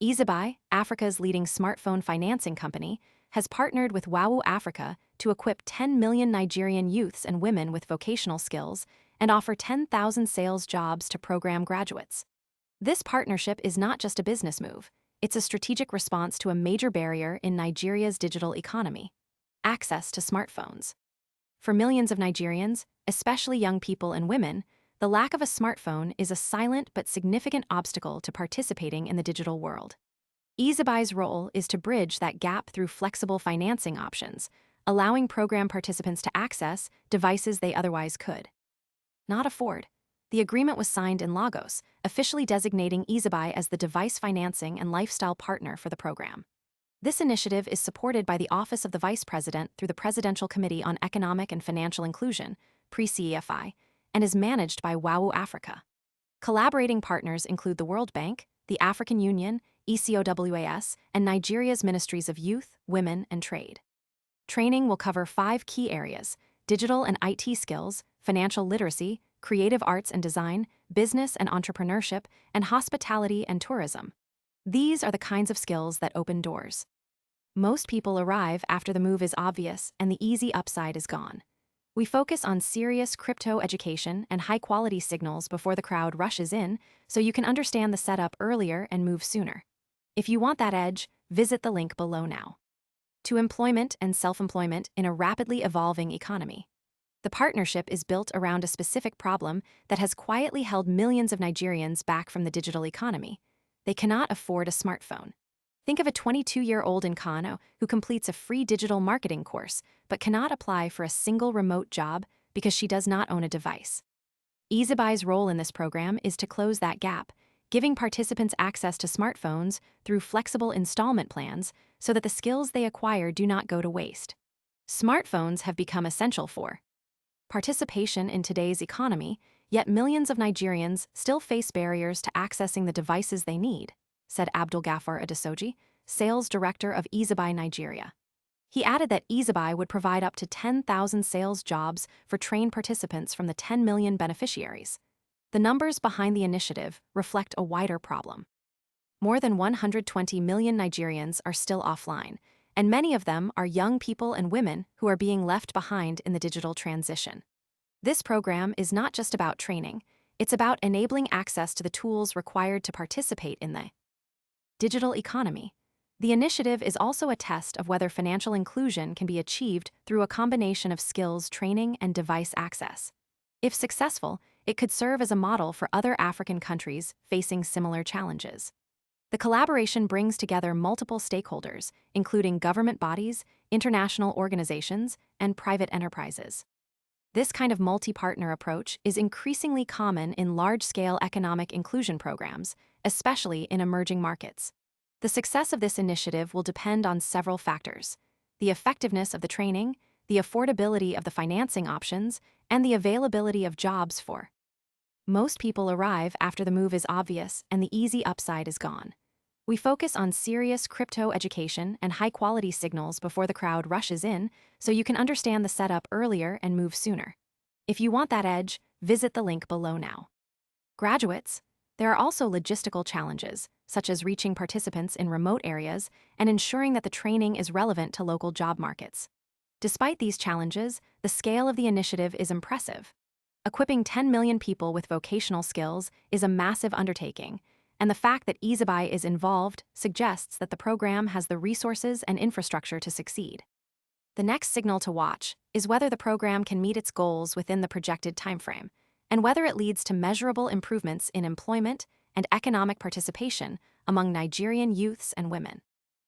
Easybuy, Africa's leading smartphone financing company, has partnered with WAWUAfrica to equip 10 million Nigerian youths and women with vocational skills and offer 10,000 sales jobs to program graduates. This partnership is not just a business move, it's a strategic response to a major barrier in Nigeria's digital economy: access to smartphones. For millions of Nigerians, especially young people and women, the lack of a smartphone is a silent but significant obstacle to participating in the digital world. Easybuy's role is to bridge that gap through flexible financing options, allowing program participants to access devices they otherwise could not afford. The agreement was signed in Lagos, officially designating Easybuy as the device financing and lifestyle partner for the program. This initiative is supported by the Office of the Vice President through the Presidential Committee on Economic and Financial Inclusion, pre-CEFI, and is managed by WAWUAfrica. Collaborating partners include the World Bank, the African Union, ECOWAS, and Nigeria's Ministries of Youth, Women, and Trade. Training will cover 5 key areas: digital and IT skills, financial literacy, creative arts and design, business and entrepreneurship, and hospitality and tourism. These are the kinds of skills that open doors. Most people arrive after the move is obvious and the easy upside is gone. We focus on serious crypto education and high-quality signals before the crowd rushes in, so you can understand the setup earlier and move sooner. If you want that edge, visit the link below now. To employment and self-employment in a rapidly evolving economy. The partnership is built around a specific problem that has quietly held millions of Nigerians back from the digital economy. They cannot afford a smartphone. Think of a 22-year-old in Kano who completes a free digital marketing course but cannot apply for a single remote job because she does not own a device. Easybuy's role in this program is to close that gap, giving participants access to smartphones through flexible installment plans so that the skills they acquire do not go to waste. Smartphones have become essential for participation in today's economy, yet millions of Nigerians still face barriers to accessing the devices they need, said Abdul-Gaffar Adesoji, sales director of Easybuy Nigeria. He added that Easybuy would provide up to 10,000 sales jobs for trained participants from the 10 million beneficiaries. The numbers behind the initiative reflect a wider problem. More than 120 million Nigerians are still offline, and many of them are young people and women who are being left behind in the digital transition. This program is not just about training, it's about enabling access to the tools required to participate in the digital economy. The initiative is also a test of whether financial inclusion can be achieved through a combination of skills training and device access. If successful, it could serve as a model for other African countries facing similar challenges. The collaboration brings together multiple stakeholders, including government bodies, international organizations, and private enterprises. This kind of multi-partner approach is increasingly common in large-scale economic inclusion programs, especially in emerging markets. The success of this initiative will depend on several factors: the effectiveness of the training, the affordability of the financing options, and the availability of jobs for. Most people arrive after the move is obvious and the easy upside is gone. We focus on serious crypto education and high-quality signals before the crowd rushes in, so you can understand the setup earlier and move sooner. If you want that edge, visit the link below now. Graduates, there are also logistical challenges, such as reaching participants in remote areas and ensuring that the training is relevant to local job markets. Despite these challenges, the scale of the initiative is impressive. Equipping 10 million people with vocational skills is a massive undertaking, and the fact that Easybuy is involved suggests that the program has the resources and infrastructure to succeed. The next signal to watch is whether the program can meet its goals within the projected timeframe, and whether it leads to measurable improvements in employment and economic participation among Nigerian youths and women.